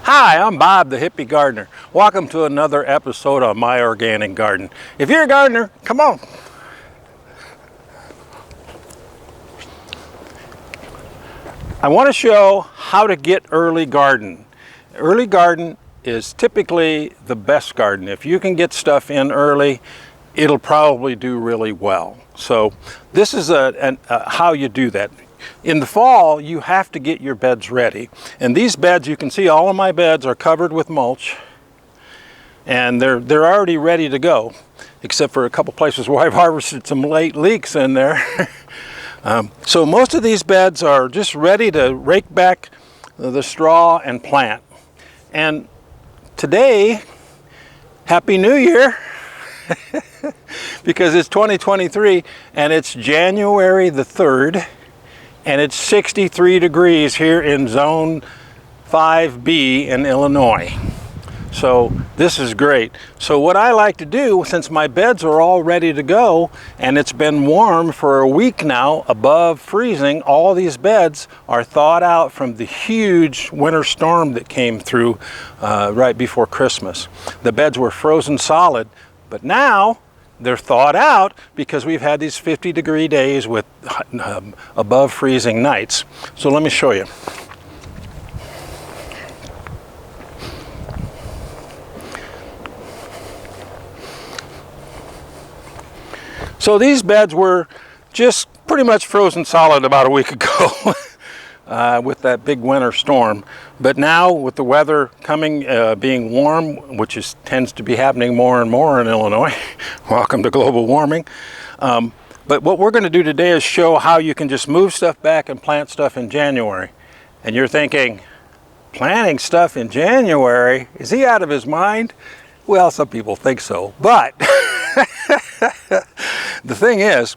Hi, I'm Bob the Hippie Gardener. Welcome to another episode of My Organic Garden. If you're a gardener, come on. I want to show how to get early garden. Early garden is typically the best garden. If you can get stuff in early, it'll probably do really well. So this is how you do that. In the fall, you have to get your beds ready. And these beds, you can see all of my beds are covered with mulch. And they're already ready to go, except for a couple places where I've harvested some late leeks in there. So most of these beds are just ready to rake back the straw and plant. And today, Happy New Year! Because it's 2023 and it's January the 3rd. And it's 63 degrees here in Zone 5B in Illinois. So this is great. So what I like to do, since my beds are all ready to go, and it's been warm for a week now, above freezing, all these beds are thawed out from the huge winter storm that came through right before Christmas. The beds were frozen solid, but now they're thawed out because we've had these 50-degree days with above freezing nights. So let me show you. So these beds were just pretty much frozen solid about a week ago with that big winter storm. But now with the weather coming, being warm, which tends to be happening more and more in Illinois, welcome to global warming. But what we're going to do today is show how you can just move stuff back and plant stuff in January. And you're thinking, planting stuff in January? Is he out of his mind? Well, some people think so, but the thing is,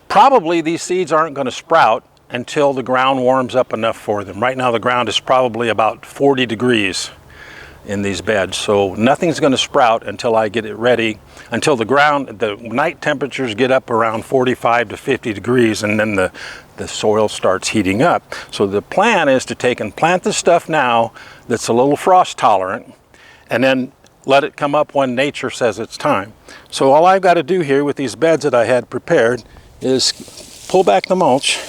probably these seeds aren't going to sprout until the ground warms up enough for them. Right now the ground is probably about 40 degrees in these beds, so nothing's going to sprout until I get it ready, until the night temperatures get up around 45 to 50 degrees, and then the soil starts heating up. So the plan is to take and plant the stuff now that's a little frost tolerant, and then let it come up when nature says it's time. So all I've got to do here with these beds that I had prepared is pull back the mulch,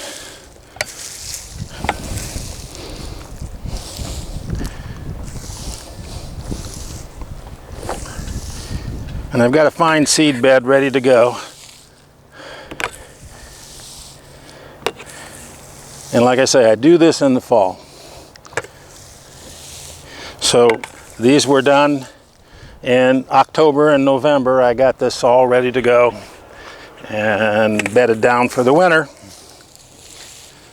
and I've got a fine seed bed ready to go. And like I say, I do this in the fall. So these were done in October and November. I got this all ready to go and bedded down for the winter.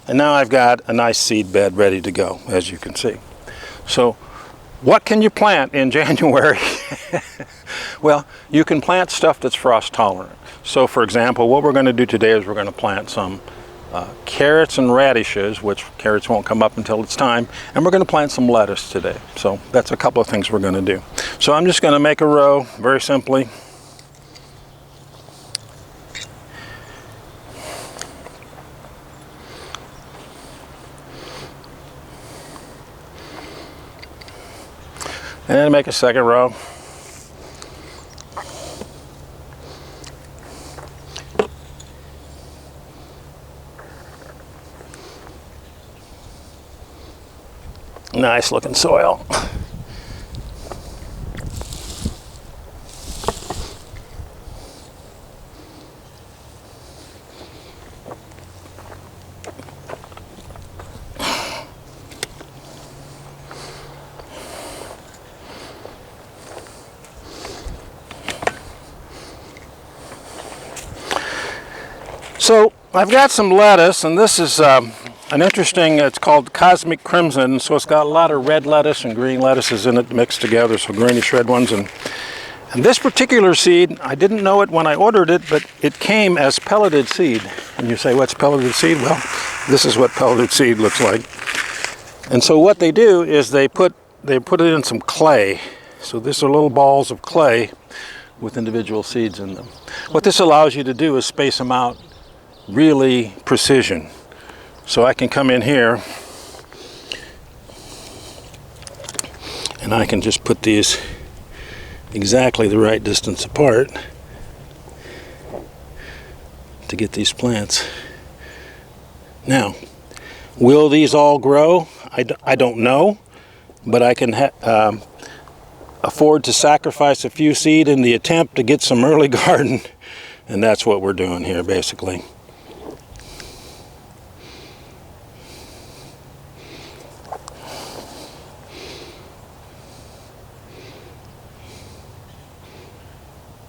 And now I've got a nice seed bed ready to go, as you can see. So what can you plant in January? Well, you can plant stuff that's frost tolerant. So for example, what we're going to do today is we're going to plant some carrots and radishes, which carrots won't come up until it's time, and we're going to plant some lettuce today. So that's a couple of things we're going to do. So I'm just going to make a row very simply. And make a second row. Nice looking soil. So I've got some lettuce, and this is an interesting, it's called Cosmic Crimson, so it's got a lot of red lettuce and green lettuces in it mixed together, so greenish red ones. And this particular seed, I didn't know it when I ordered it, but it came as pelleted seed. And you say, what's pelleted seed? Well, this is what pelleted seed looks like. And so what they do is they put it in some clay. So these are little balls of clay with individual seeds in them. What this allows you to do is space them out really precision. So I can come in here And I can just put these exactly the right distance apart to get these plants. Now, will these all grow? I don't know, but I can afford to sacrifice a few seed in the attempt to get some early garden, and that's what we're doing here basically.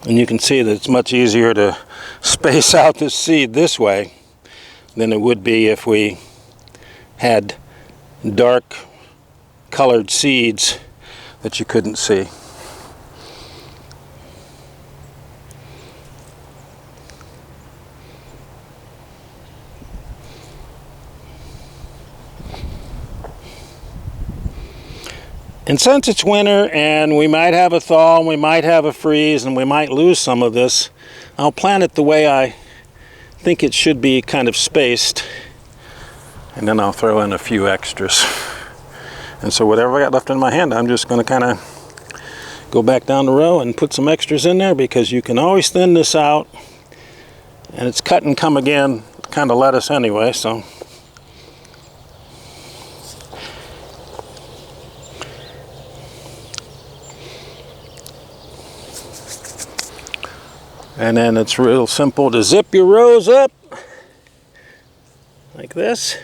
And you can see that it's much easier to space out this seed this way than it would be if we had dark colored seeds that you couldn't see. And since it's winter and we might have a thaw and we might have a freeze and we might lose some of this, I'll plant it the way I think it should be, kind of spaced, and then I'll throw in a few extras. And so whatever I got left in my hand, I'm just going to kind of go back down the row and put some extras in there, because you can always thin this out, and it's cut and come again kind of lettuce anyway, so. And then it's real simple to zip your rows up like this.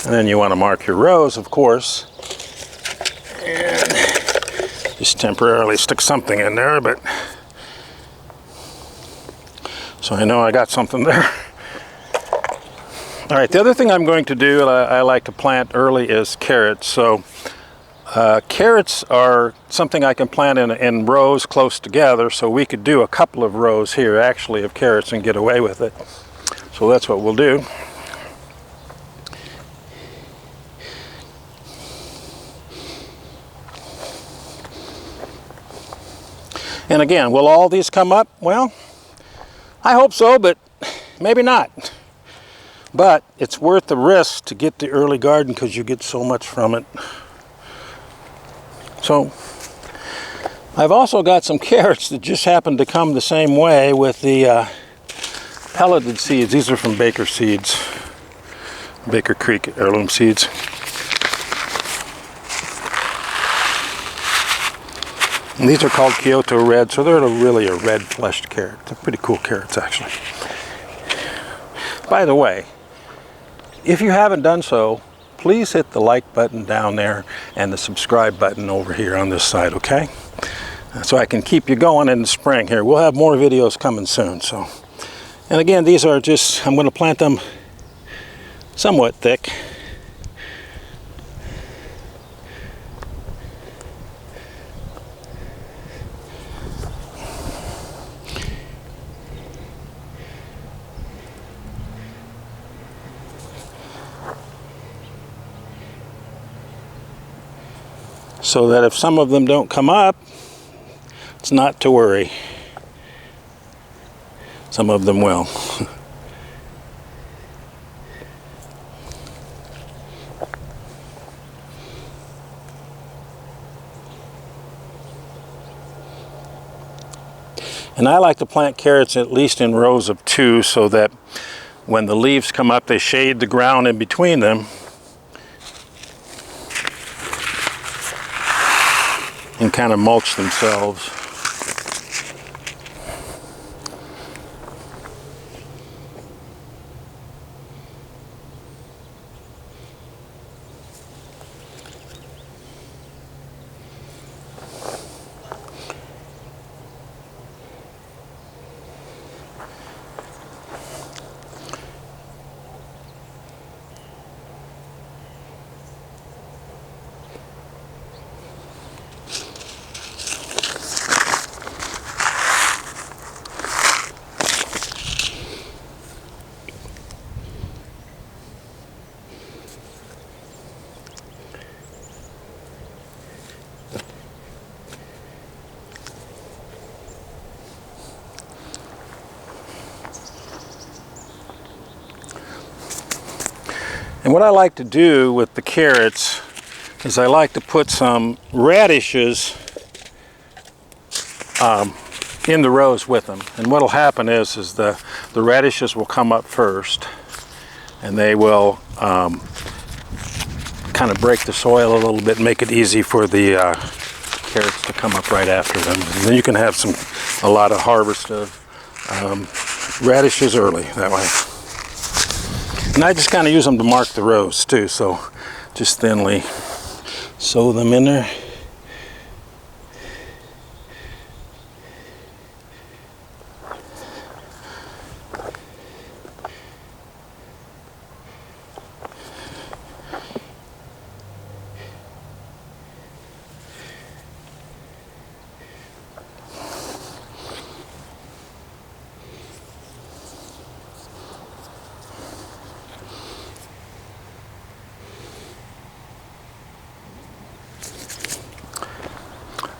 And then you want to mark your rows, of course. And just temporarily stick something in there, but so I know I got something there. All right, the other thing I'm going to do, I like to plant early, is carrots. So carrots are something I can plant in rows close together, so we could do a couple of rows here actually of carrots and get away with it. So that's what we'll do. And again, will all these come up? Well, I hope so, but maybe not. But it's worth the risk to get the early garden, because you get so much from it. So I've also got some carrots that just happen to come the same way with the pelleted seeds. These are from Baker Seeds, Baker Creek heirloom seeds. And these are called Kyoto Red, so they're really a red fleshed carrot. They're pretty cool carrots, actually. By the way, if you haven't done so, please hit the like button down there and the subscribe button over here on this side, okay? So I can keep you going in the spring here. We'll have more videos coming soon. So, and again, these are just, I'm going to plant them somewhat thick. So that if some of them don't come up, it's not to worry. Some of them will. And I like to plant carrots at least in rows of 2, so that when the leaves come up, they shade the ground in between them. And kind of mulch themselves. And what I like to do with the carrots is I like to put some radishes in the rows with them. And what'll happen is the radishes will come up first, and they will kind of break the soil a little bit, make it easy for the carrots to come up right after them. And then you can have a lot of harvest of radishes early that way. And I just kind of use them to mark the rows too, so just thinly sow them in there.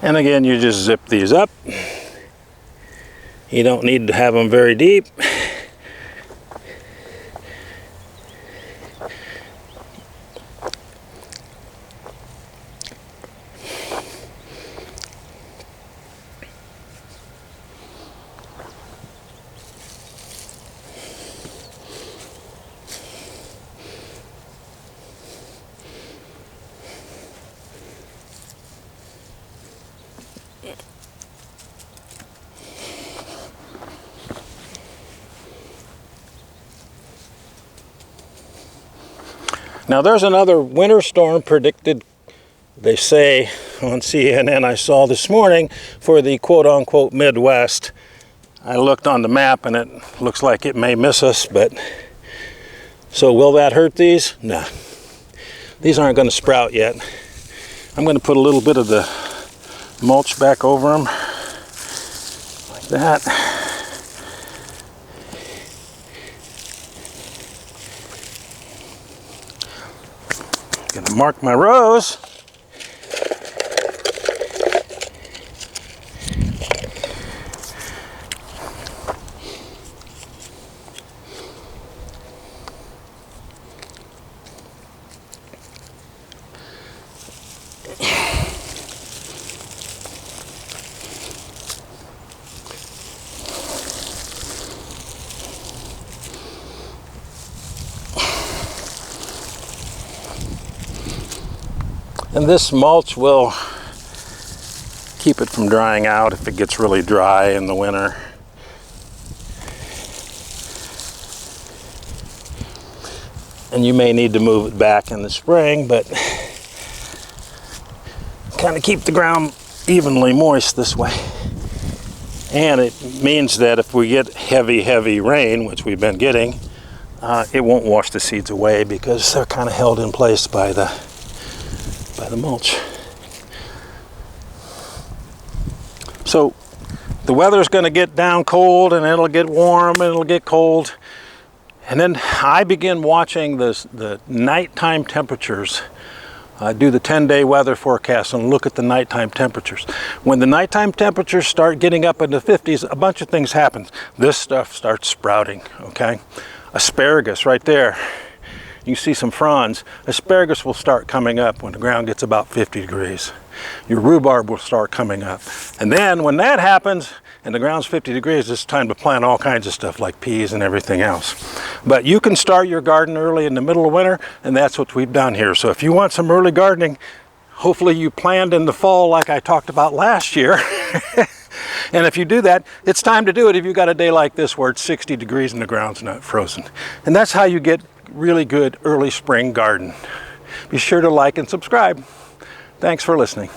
And again, you just zip these up. You don't need to have them very deep. Now there's another winter storm predicted, they say on CNN, I saw this morning, for the quote-unquote Midwest. I looked on the map and it looks like it may miss us, but so will that hurt these? Nah. These aren't going to sprout yet. I'm going to put a little bit of the mulch back over them, like that. Gonna mark my rows. And this mulch will keep it from drying out if it gets really dry in the winter. And you may need to move it back in the spring, but kind of keep the ground evenly moist this way. And it means that if we get heavy rain, which we've been getting, it won't wash the seeds away because they're kind of held in place by the mulch. So the weather's going to get down cold, and it'll get warm, and it'll get cold. And then I begin watching the nighttime temperatures. Do the 10-day weather forecast and look at the nighttime temperatures. When the nighttime temperatures start getting up into the 50s, a bunch of things happen. This stuff starts sprouting, okay? Asparagus right there. You see some fronds. Asparagus will start coming up when the ground gets about 50 degrees. Your rhubarb will start coming up. And then when that happens and the ground's 50 degrees, it's time to plant all kinds of stuff like peas and everything else. But you can start your garden early in the middle of winter, and that's what we've done here. So if you want some early gardening, hopefully you planned in the fall like I talked about last year. And if you do that, it's time to do it if you've got a day like this where it's 60 degrees and the ground's not frozen. And that's how you get really good early spring garden. Be sure to like and subscribe. Thanks for listening.